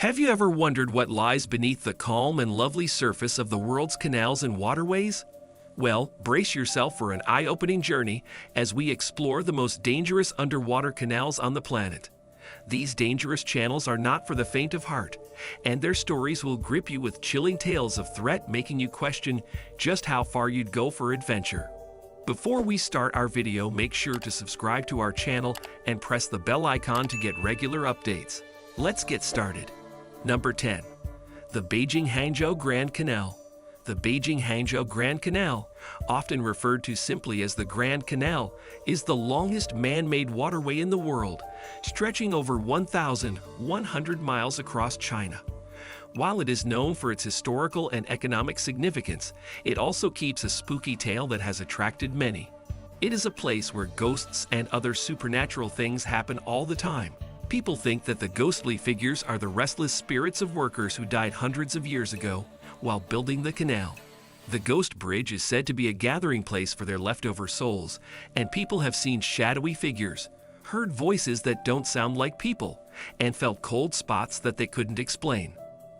Have you ever wondered what lies beneath the calm and lovely surface of the world's canals and waterways? Well, brace yourself for an eye-opening journey as we explore the most dangerous underwater canals on the planet. These dangerous channels are not for the faint of heart, and their stories will grip you with chilling tales of threat, making you question just how far you'd go for adventure. Before we start our video, make sure to subscribe to our channel and press the bell icon to get regular updates. Let's get started. Number 10. The Beijing-Hangzhou Grand Canal. The Beijing-Hangzhou Grand Canal, often referred to simply as the Grand Canal, is the longest man-made waterway in the world, stretching over 1,100 miles across China. While it is known for its historical and economic significance, it also keeps a spooky tale that has attracted many. It is a place where ghosts and other supernatural things happen all the time. People think that the ghostly figures are the restless spirits of workers who died hundreds of years ago while building the canal. The Ghost Bridge is said to be a gathering place for their leftover souls, and people have seen shadowy figures, heard voices that don't sound like people, and felt cold spots that they couldn't explain.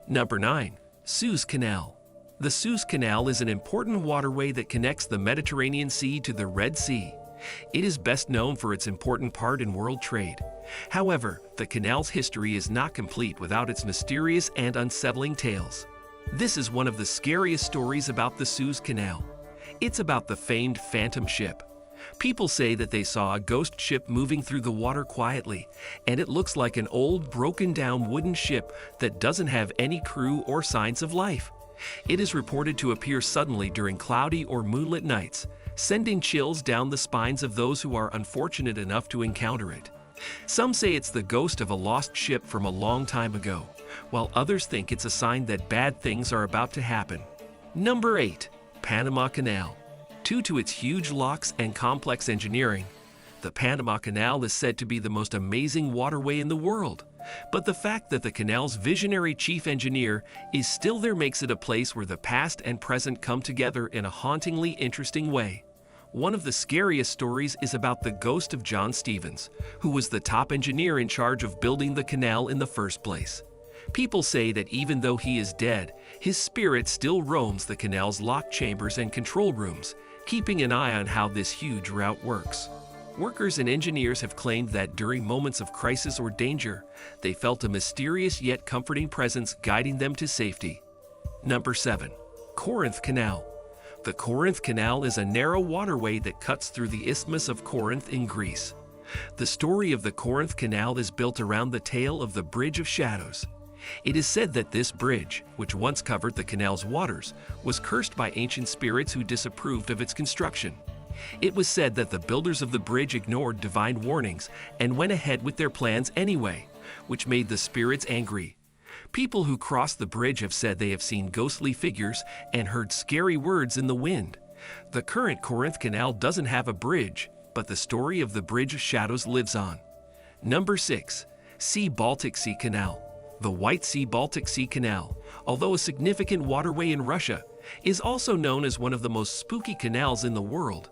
Number 9. Suez Canal. The Suez Canal is an important waterway that connects the Mediterranean Sea to the Red Sea. It is best known for its important part in world trade. However, the canal's history is not complete without its mysterious and unsettling tales. This is one of the scariest stories about the Suez Canal. It's about the famed phantom ship. People say that they saw a ghost ship moving through the water quietly, and it looks like an old, broken-down wooden ship that doesn't have any crew or signs of life. It is reported to appear suddenly during cloudy or moonlit nights, sending chills down the spines of those who are unfortunate enough to encounter it. Some say it's the ghost of a lost ship from a long time ago, while others think it's a sign that bad things are about to happen. Number 8. Panama Canal. Due to its huge locks and complex engineering, the Panama Canal is said to be the most amazing waterway in the world. But the fact that the canal's visionary chief engineer is still there makes it a place where the past and present come together in a hauntingly interesting way. One of the scariest stories is about the ghost of John Stevens, who was the top engineer in charge of building the canal in the first place. People say that even though he is dead, his spirit still roams the canal's locked chambers and control rooms, keeping an eye on how this huge route works. Workers and engineers have claimed that during moments of crisis or danger, they felt a mysterious yet comforting presence guiding them to safety. Number 7. Corinth Canal. The Corinth Canal is a narrow waterway that cuts through the Isthmus of Corinth in Greece. The story of the Corinth Canal is built around the tale of the Bridge of Shadows. It is said that this bridge, which once covered the canal's waters, was cursed by ancient spirits who disapproved of its construction. It was said that the builders of the bridge ignored divine warnings and went ahead with their plans anyway, which made the spirits angry. People who crossed the bridge have said they have seen ghostly figures and heard scary words in the wind. The current Corinth Canal doesn't have a bridge, but the story of the Bridge of Shadows lives on. Number 6. Baltic Sea Canal. The White Sea-Baltic Sea Canal, although a significant waterway in Russia, is also known as one of the most spooky canals in the world.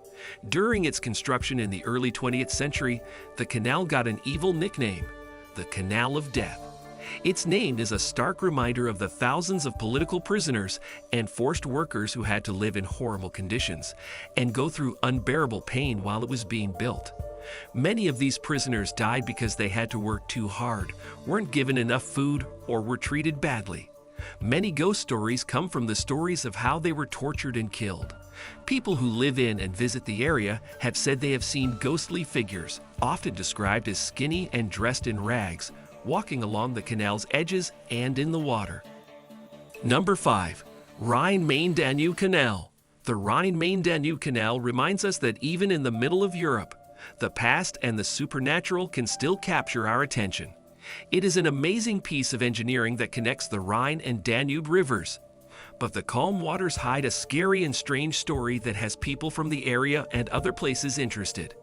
During its construction in the early 20th century, the canal got an evil nickname, the Canal of Death. Its name is a stark reminder of the thousands of political prisoners and forced workers who had to live in horrible conditions and go through unbearable pain while it was being built. Many of these prisoners died because they had to work too hard, weren't given enough food, or were treated badly. Many ghost stories come from the stories of how they were tortured and killed. People who live in and visit the area have said they have seen ghostly figures, often described as skinny and dressed in rags, walking along the canal's edges and in the water. Number 5. Rhine-Main-Danube Canal. The Rhine-Main-Danube Canal reminds us that even in the middle of Europe, the past and the supernatural can still capture our attention. It is an amazing piece of engineering that connects the Rhine and Danube rivers. But the calm waters hide a scary and strange story that has people from the area and other places interested.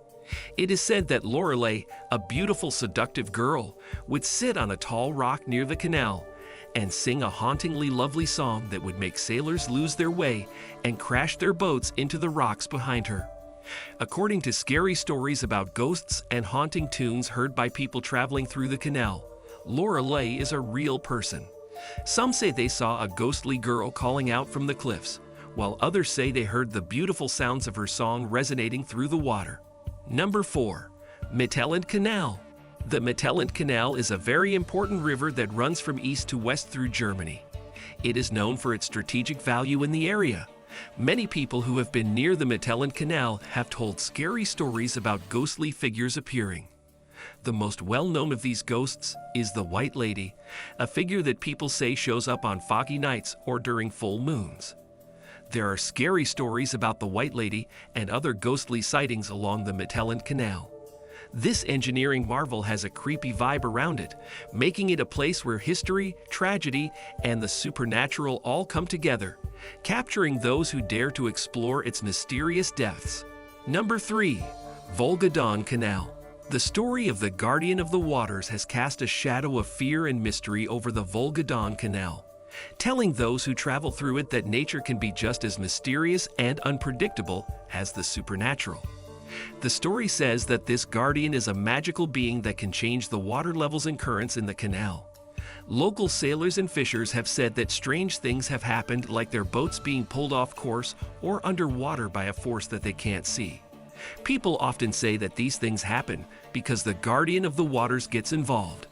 It is said that Lorelei, a beautiful, seductive girl, would sit on a tall rock near the canal and sing a hauntingly lovely song that would make sailors lose their way and crash their boats into the rocks behind her. According to scary stories about ghosts and haunting tunes heard by people traveling through the canal, Lorelei is a real person. Some say they saw a ghostly girl calling out from the cliffs, while others say they heard the beautiful sounds of her song resonating through the water. Number 4. Mellan Canal. The Mellan Canal is a very important river that runs from east to west through Germany. It is known for its strategic value in the area. Many people who have been near the Mellan Canal have told scary stories about ghostly figures appearing. The most well-known of these ghosts is the White Lady, a figure that people say shows up on foggy nights or during full moons. There are scary stories about the White Lady and other ghostly sightings along the Mellan Canal. This engineering marvel has a creepy vibe around it, making it a place where history, tragedy, and the supernatural all come together, capturing those who dare to explore its mysterious depths. Number 3. Vadon Canal. The story of the Guardian of the Waters has cast a shadow of fear and mystery over the Vadon Canal, telling those who travel through it that nature can be just as mysterious and unpredictable as the supernatural. The story says that this guardian is a magical being that can change the water levels and currents in the canal. Local sailors and fishers have said that strange things have happened, like their boats being pulled off course or underwater by a force that they can't see. People often say that these things happen because the guardian of the waters gets involved.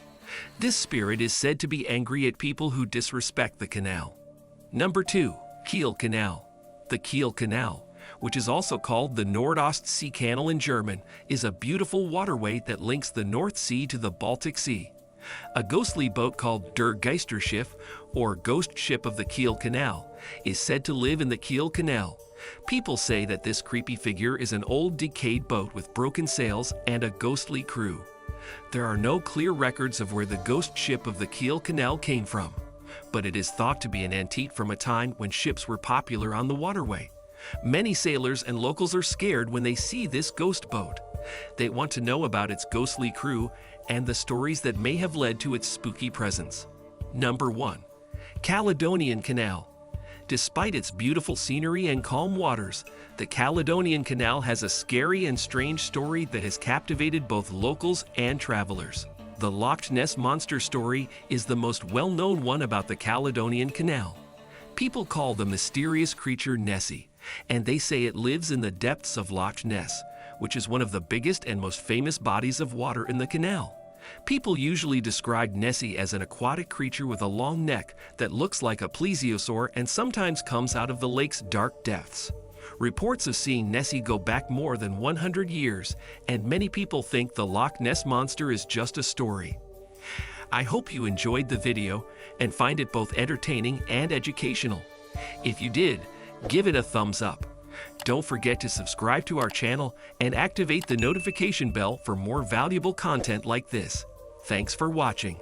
This spirit is said to be angry at people who disrespect the canal. Number 2. Keel Canal. The Keel Canal, which is also called the Nordost Sea Canal in German, is a beautiful waterway that links the North Sea to the Baltic Sea. A ghostly boat called Der Geisterschiff, or Ghost Ship of the Keel Canal, is said to live in the Keel Canal. People say that this creepy figure is an old decayed boat with broken sails and a ghostly crew. There are no clear records of where the ghost ship of the Keel Canal came from, but it is thought to be an antique from a time when ships were popular on the waterway. Many sailors and locals are scared when they see this ghost boat. They want to know about its ghostly crew and the stories that may have led to its spooky presence. Number 1. Caledonian Canal. Despite its beautiful scenery and calm waters, the Caledonian Canal has a scary and strange story that has captivated both locals and travelers. The Loch Ness Monster story is the most well-known one about the Caledonian Canal. People call the mysterious creature Nessie, and they say it lives in the depths of Loch Ness, which is one of the biggest and most famous bodies of water in the canal. People usually describe Nessie as an aquatic creature with a long neck that looks like a plesiosaur and sometimes comes out of the lake's dark depths. Reports of seeing Nessie go back more than 100 years, and many people think the Loch Ness Monster is just a story. I hope you enjoyed the video and find it both entertaining and educational. If you did, give it a thumbs up. Don't forget to subscribe to our channel and activate the notification bell for more valuable content like this. Thanks for watching.